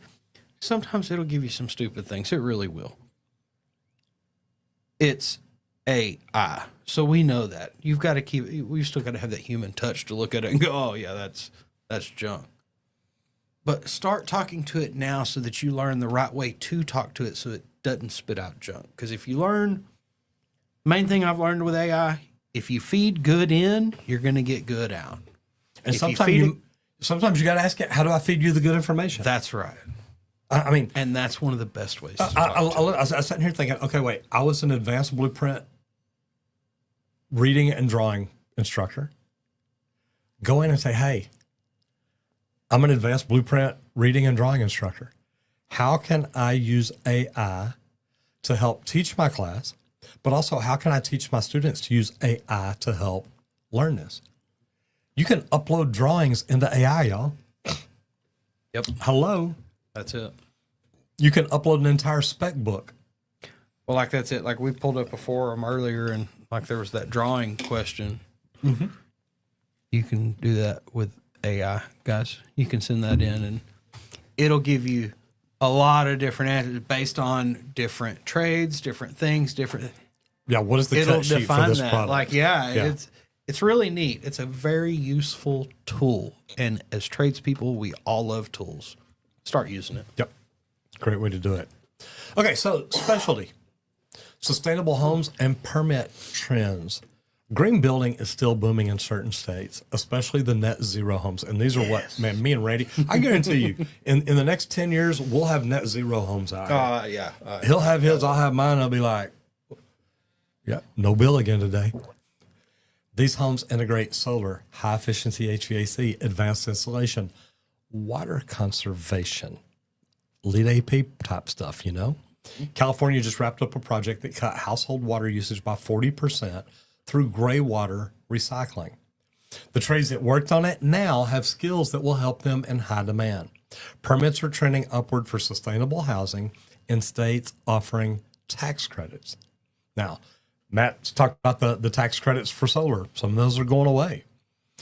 Sometimes it'll give you some stupid things. It really will. It's AI. So we know that. You've got to keep, we've still got to have that human touch to look at it and go, oh yeah, that's junk. But start talking to it now so that you learn the right way to talk to it so it doesn't spit out junk. Because if you learn, main thing I've learned with AI, if you feed good in, you're going to get good out. And If sometimes you got to ask it, how do I feed you the good information? That's right. I mean, And that's one of the best ways to I talk to it. was sitting here thinking, okay, wait, I was an advanced blueprint reading and drawing instructor. Go in and say, hey, I'm an advanced blueprint reading and drawing instructor. How can I use AI to help teach my class? But also, how can I teach my students to use AI to help learn this? You can upload drawings into AI, y'all. Yep. Hello. That's it. You can upload an entire spec book. Well, like that's it. Like we pulled up a forum earlier, and like there was that drawing question. Mm-hmm. You can do that with AI, guys. You can send that in, and it'll give you a lot of different answers based on different trades, different things, different. Yeah, what is the It'll cut sheet for define this that. product? Like, yeah, Yeah. it's It's really neat. It's a very useful tool. And as tradespeople, we all love tools. Start using it. Yep. Great way to do it. Okay, so specialty, sustainable homes and permit trends. Green building is still booming in certain states, especially the net zero homes. And these are what, man, me and Randy, I guarantee you, in the next 10 years, we'll have net zero homes out here. Yeah. He'll have his, I'll have mine. I'll be like, yeah, no bill again today. These homes integrate solar, high efficiency HVAC, advanced insulation, water conservation, lead AP type stuff, you know? California just wrapped up a project that cut household water usage by 40% through gray water recycling. The trades that worked on it now have skills that will help them in high demand. Permits are trending upward for sustainable housing in states offering tax credits. Now, Matt's talked about the tax credits for solar. Some of those are going away.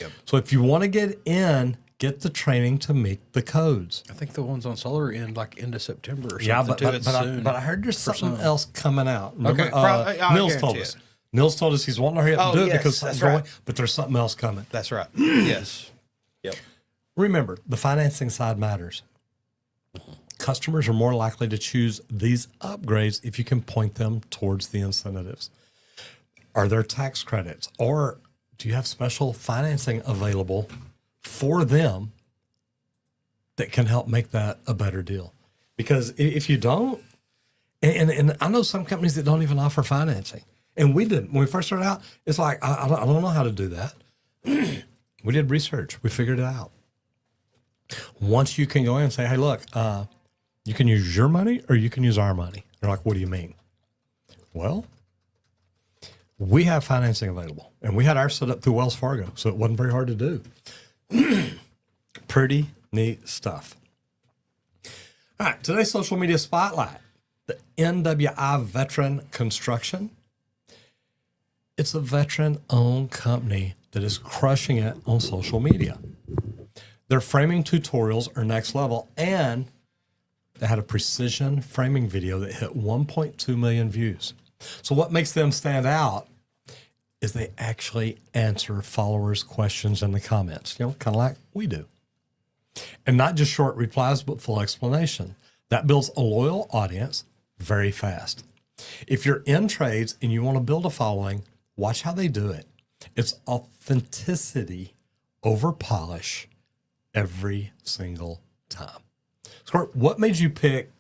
Yep. So if you want to get in, get the training to meet the codes. I think the ones on solar end like end of September or something. Yeah, but, too. but, It's but, I, soon. but I heard there's something some. else coming out. Remember, Okay, I Nils guarantee told it. us. Nils told us he's wanting to hurry up and Oh, do it yes, because that's something's going, right. but there's something else coming. That's right. Yes. Yep. Remember, the financing side matters. Customers are more likely to choose these upgrades if you can point them towards the incentives. Are there tax credits, or do you have special financing available for them that can help make that a better deal? Because if you don't, and I know some companies that don't even offer financing, and we didn't. When we first started out, it's like, I don't know how to do that. We did research. We figured it out. Once you can go in and say, hey, look, you can use your money or you can use our money. They're like, what do you mean? Well, we have financing available, and we had ours set up through Wells Fargo, so it wasn't very hard to do. Pretty neat stuff. All right, today's social media spotlight, the NWI Veteran Construction. It's a veteran-owned company that is crushing it on social media. Their framing tutorials are next level, and they had a precision framing video that hit 1.2 million views. So what makes them stand out is they actually answer followers' questions in the comments, you know, kind of like we do. And not just short replies, but full explanation. That builds a loyal audience very fast. If you're in trades and you want to build a following, watch how they do it. It's authenticity over polish every single time. Squirt, what made you pick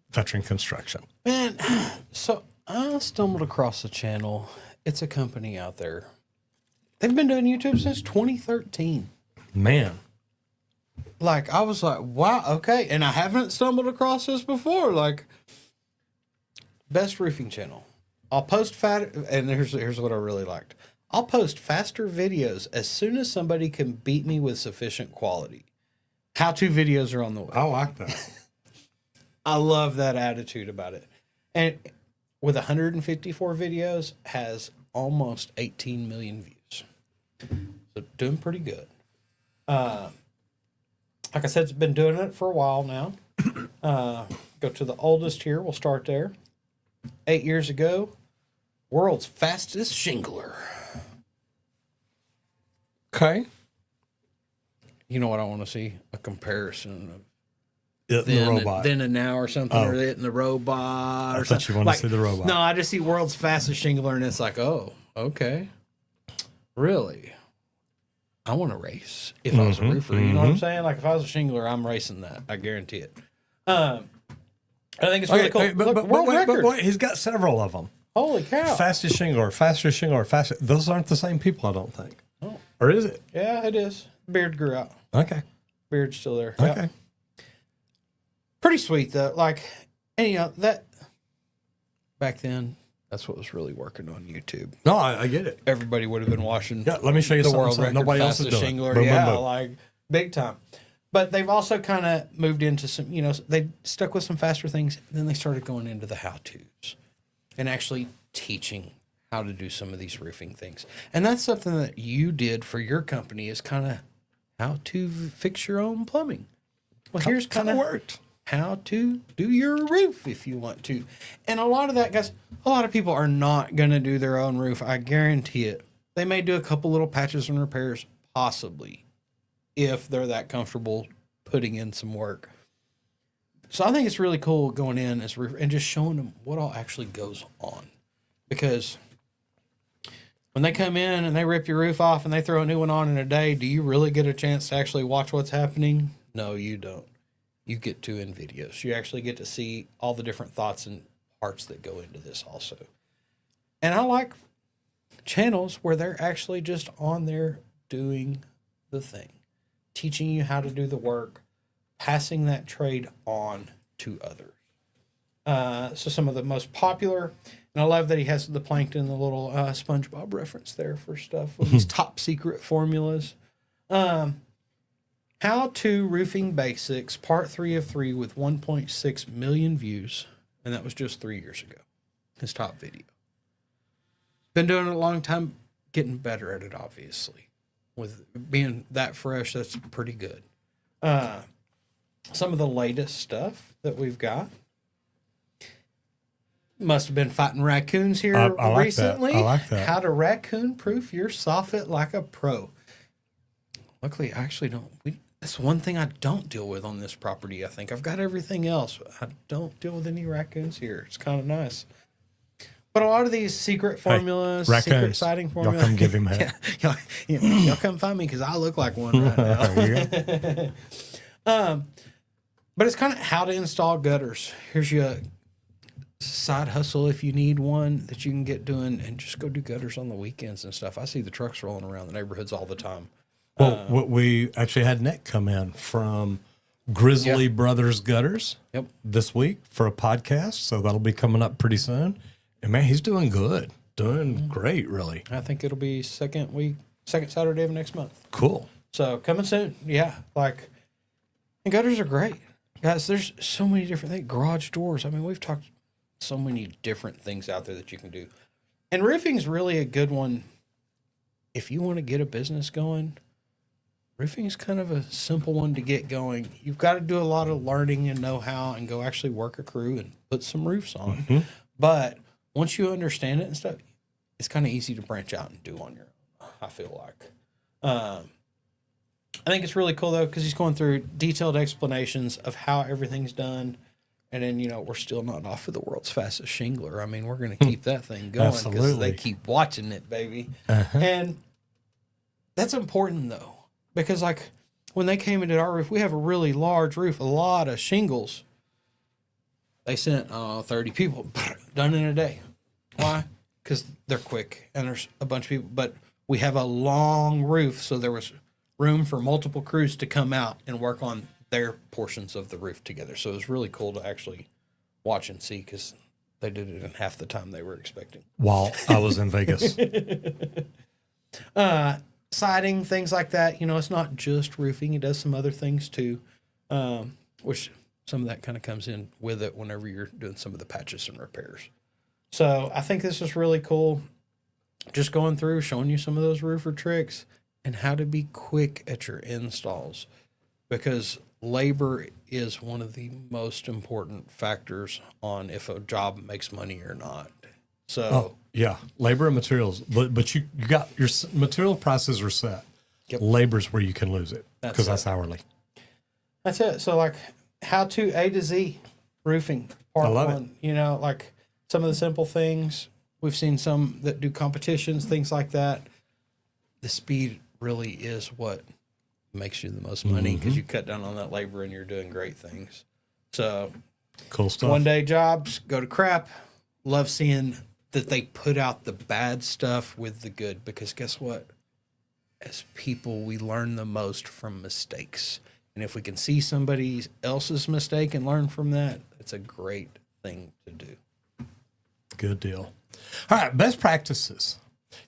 Veteran Construction? Man, so I stumbled across the channel. It's a company out there. They've been doing YouTube since 2013. Man. Like, I was like, wow, okay. And I haven't stumbled across this before. Like, best roofing channel. I'll post and here's what I really liked. I'll post faster videos as soon as somebody can beat me with sufficient quality. How-to videos are on the way. I like that. I love that attitude about it. And with 154 videos, has almost 18 million views. So doing pretty good. Like I said, it's been doing it for a while now. Go to the oldest here. We'll start there. 8 years ago, world's fastest shingler. Okay. You know what I want to see? A comparison of The robot. then and now or something, or it and the robot. I or thought something. you wanted to see the robot. No, I just see world's fastest shingler, and it's like, oh, okay, really. I want to race if I was a roofer. You know what I'm saying? Like if I was a shingler, I'm racing that. I guarantee it. I think it's really cool. Look, world record. Wait, he's got several of them. Holy cow! Fastest shingler, fastest shingler, fastest. Those aren't the same people, I don't think. Oh. Or is it? Yeah, it is. Beard grew out. Okay. Beard's still there. Okay. Yep. Pretty sweet though. Like, and you know that back then, that's what was really working on YouTube. No, I get it. Everybody would have been watching. Yeah, let me show you the something, world record nobody else is fastest doing. shingler. Boom, boom, Yeah, boom. like big time. But they've also kind of moved into some, you know, they stuck with some faster things. And then they started going into the how-tos and actually teaching how to do some of these roofing things. And that's something that you did for your company is kind of how to fix your own plumbing. Well, here's kind of worked. how to do your roof if you want to. And a lot of that, guys, a lot of people are not going to do their own roof. I guarantee it. They may do a couple little patches and repairs, possibly, if they're that comfortable putting in some work. So I think it's really cool going in and just showing them what all actually goes on. Because when they come in and they rip your roof off and they throw a new one on in a day, do you really get a chance to actually watch what's happening? No, you don't. You get to in videos. You actually get to see all the different thoughts and parts that go into this also. And I like channels where they're actually just on there doing the thing, teaching you how to do the work, passing that trade on to others. So some of the most popular, and I love that he has the Plankton, the little SpongeBob reference there for stuff with these top secret formulas. How to Roofing Basics, part 3 of 3 with 1.6 million views. And that was just 3 years ago. His top video. Been doing it a long time, getting better at it, obviously. With being that fresh, that's pretty good. Some of the latest stuff that we've got. Must have been fighting raccoons here I like recently. that. I like that. How to raccoon proof your soffit like a pro. Luckily, I actually don't. That's one thing I don't deal with on this property, I think. I've got everything else, but I don't deal with any raccoons here. It's kind of nice. But a lot of these secret formulas, secret siding formulas. Y'all come give him a y'all come find me because I look like one right now. But it's kind of how to install gutters. Here's your side hustle if you need one that you can get doing, and just go do gutters on the weekends and stuff. I see the trucks rolling around the neighborhoods all the time. Well, we actually had Nick come in from Grizzly Brothers Gutters this week for a podcast, so that'll be coming up pretty soon. And man, he's doing good, doing great, really. I think it'll be second Saturday of next month. Cool. So coming soon, and gutters are great, guys. There's so many different things. Garage doors. I mean, we've talked so many different things out there that you can do, and roofing is really a good one if you want to get a business going. Roofing is kind of a simple one to get going. You've got to do a lot of learning and know-how and go actually work a crew and put some roofs on. Mm-hmm. But once you understand it and stuff, it's kind of easy to branch out and do on your own, I feel like. I think it's really cool, though, because he's going through detailed explanations of how everything's done. And then, we're still not off of the world's fastest shingler. I mean, we're going to keep that thing going because they keep watching it, baby. Uh-huh. And that's important, though. Because, when they came into our roof, we have a really large roof, a lot of shingles. They sent 30 people, done in a day. Why? Because they're quick, and there's a bunch of people. But we have a long roof, so there was room for multiple crews to come out and work on their portions of the roof together. So it was really cool to actually watch and see, because they did it in half the time they were expecting. While I was in Vegas. Siding, things like that. It's not just roofing. It does some other things too, which some of that kind of comes in with it whenever you're doing some of the patches and repairs. So I think this is really cool. Just going through, showing you some of those roofer tricks and how to be quick at your installs, because labor is one of the most important factors on if a job makes money or not. So labor and materials, but you got your material prices are set. Yep. Labor's where you can lose it because that's hourly. That's it. So how to A to Z roofing part 1. Some of the simple things. We've seen some that do competitions, things like that. The speed really is what makes you the most money, because you cut down on that labor and you're doing great things. So cool stuff. One day jobs go to crap. Love seeing that they put out the bad stuff with the good, because guess what? As people, we learn the most from mistakes. And if we can see somebody else's mistake and learn from that, it's a great thing to do. Good deal. All right, best practices.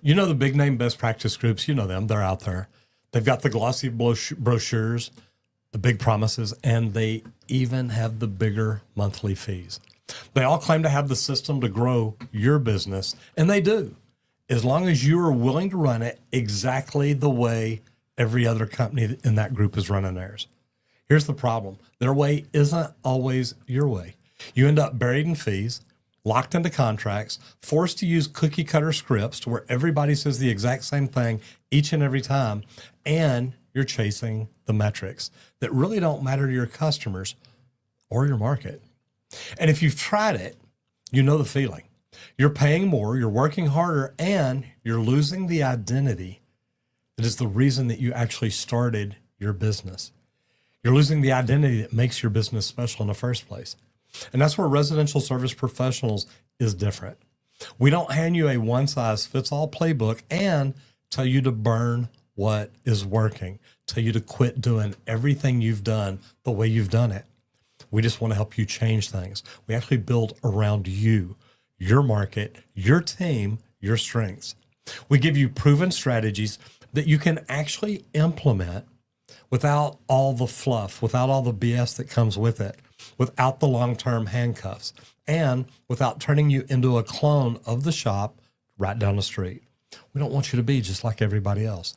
The big name best practice groups, them. They're out there. They've got the glossy brochures, the big promises, and they even have the bigger monthly fees. They all claim to have the system to grow your business, and they do, as long as you are willing to run it exactly the way every other company in that group is running theirs. Here's the problem. Their way isn't always your way. You end up buried in fees, locked into contracts, forced to use cookie cutter scripts to where everybody says the exact same thing each and every time, and you're chasing the metrics that really don't matter to your customers or your market. And if you've tried it, you know the feeling. You're paying more, you're working harder, and you're losing the identity that is the reason that you actually started your business. You're losing the identity that makes your business special in the first place. And that's where residential service professionals is different. We don't hand you a one-size-fits-all playbook and tell you to burn what is working, tell you to quit doing everything you've done the way you've done it. We just want to help you change things. We actually build around you, your market, your team, your strengths. We give you proven strategies that you can actually implement without all the fluff, without all the BS that comes with it, without the long-term handcuffs, and without turning you into a clone of the shop right down the street. We don't want you to be just like everybody else.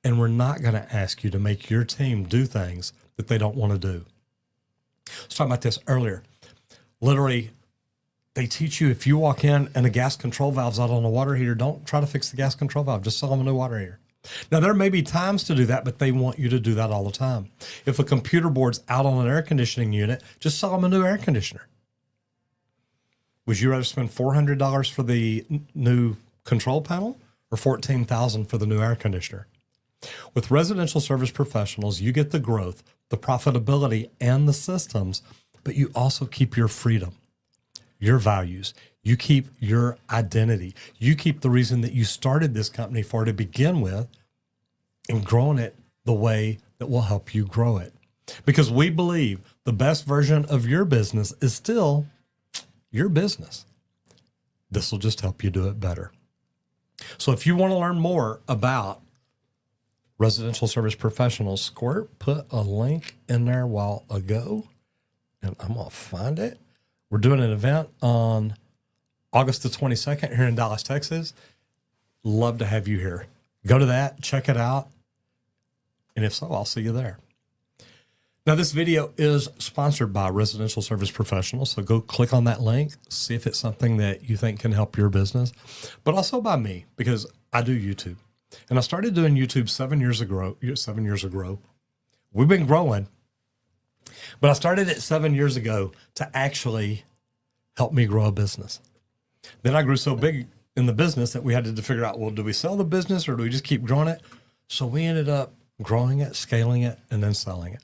And we're not going to ask you to make your team do things that they don't want to do. I was talking about this earlier. Literally, they teach you if you walk in and the gas control valve's out on the water heater, don't try to fix the gas control valve. Just sell them a new water heater. Now, there may be times to do that, but they want you to do that all the time. If a computer board's out on an air conditioning unit, just sell them a new air conditioner. Would you rather spend $400 for the new control panel or $14,000 for the new air conditioner? With residential service professionals, you get the growth, the profitability, and the systems, but you also keep your freedom, your values. You keep your identity. You keep the reason that you started this company for to begin with and growing it the way that will help you grow it. Because we believe the best version of your business is still your business. This will just help you do it better. So if you want to learn more about residential service professionals, Squirt put a link in there a while ago, and I'm going to find it. We're doing an event on August the 22nd here in Dallas, Texas. Love to have you here. Go to that, check it out. And if so, I'll see you there. Now, this video is sponsored by Residential Service Professionals. So go click on that link, see if it's something that you think can help your business, but also by me, because I do YouTube. And I started doing YouTube 7 years ago. 7 years ago. We've been growing, but I started it 7 years ago to actually help me grow a business. Then I grew so big in the business that we had to figure out, well, do we sell the business or do we just keep growing it? So we ended up growing it, scaling it, and then selling it.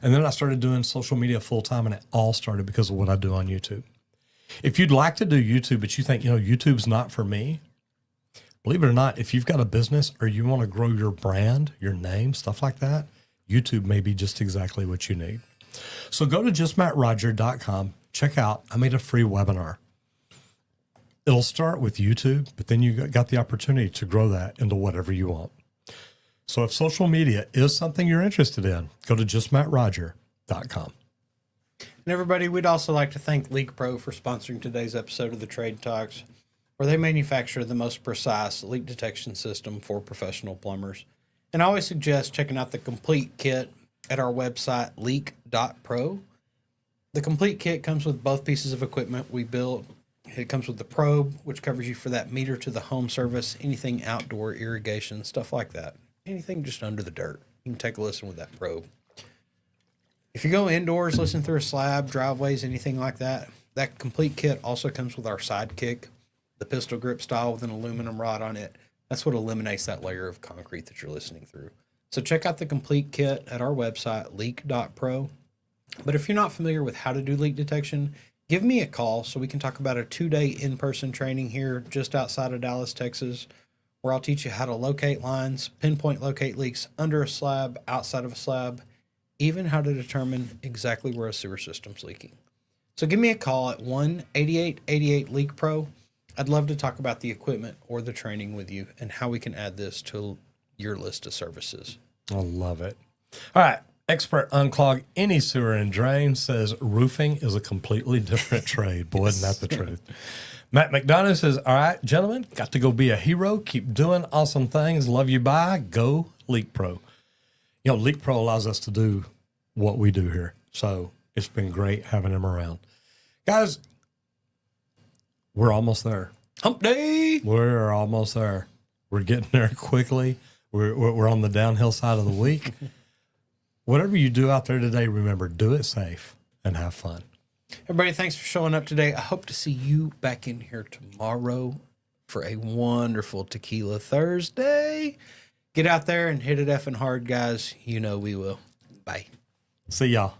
And then I started doing social media full time, and it all started because of what I do on YouTube. If you'd like to do YouTube, but you think, YouTube's not for me, believe it or not, if you've got a business or you want to grow your brand, your name, stuff like that, YouTube may be just exactly what you need. So go to justmattroger.com, check out, I made a free webinar. It'll start with YouTube, but then you got the opportunity to grow that into whatever you want. So if social media is something you're interested in, go to justmattroger.com. And everybody, we'd also like to thank Leak Pro for sponsoring today's episode of the Trade Talks, where they manufacture the most precise leak detection system for professional plumbers. And I always suggest checking out the complete kit at our website, leak.pro. The complete kit comes with both pieces of equipment we built. It comes with the probe, which covers you for that meter to the home service, anything outdoor irrigation, stuff like that. Anything just under the dirt. You can take a listen with that probe. If you go indoors, listen through a slab, driveways, anything like that, that complete kit also comes with our Sidekick, the pistol grip style with an aluminum rod on it. That's what eliminates that layer of concrete that you're listening through. So check out the complete kit at our website, leak.pro. But if you're not familiar with how to do leak detection, give me a call so we can talk about a 2-day in-person training here just outside of Dallas, Texas, where I'll teach you how to locate lines, pinpoint locate leaks under a slab, outside of a slab, even how to determine exactly where a sewer system's leaking. So give me a call at 1-8888-LEAK-PRO. I'd love to talk about the equipment or the training with you and how we can add this to your list of services. I love it. All right. Expert Unclog Any Sewer and Drain says roofing is a completely different trade. Boy, isn't that the truth? Matt McDonough says, all right, gentlemen, got to go be a hero. Keep doing awesome things. Love you. Bye. Go Leak Pro. Leak Pro allows us to do what we do here. So it's been great having him around. Guys, We're almost there. Hump day. We're almost there. We're getting there quickly. We're on the downhill side of the week. Whatever you do out there today, remember, do it safe and have fun. Everybody, thanks for showing up today. I hope to see you back in here tomorrow for a wonderful Tequila Thursday. Get out there and hit it effing hard, guys. You know we will. Bye. See y'all.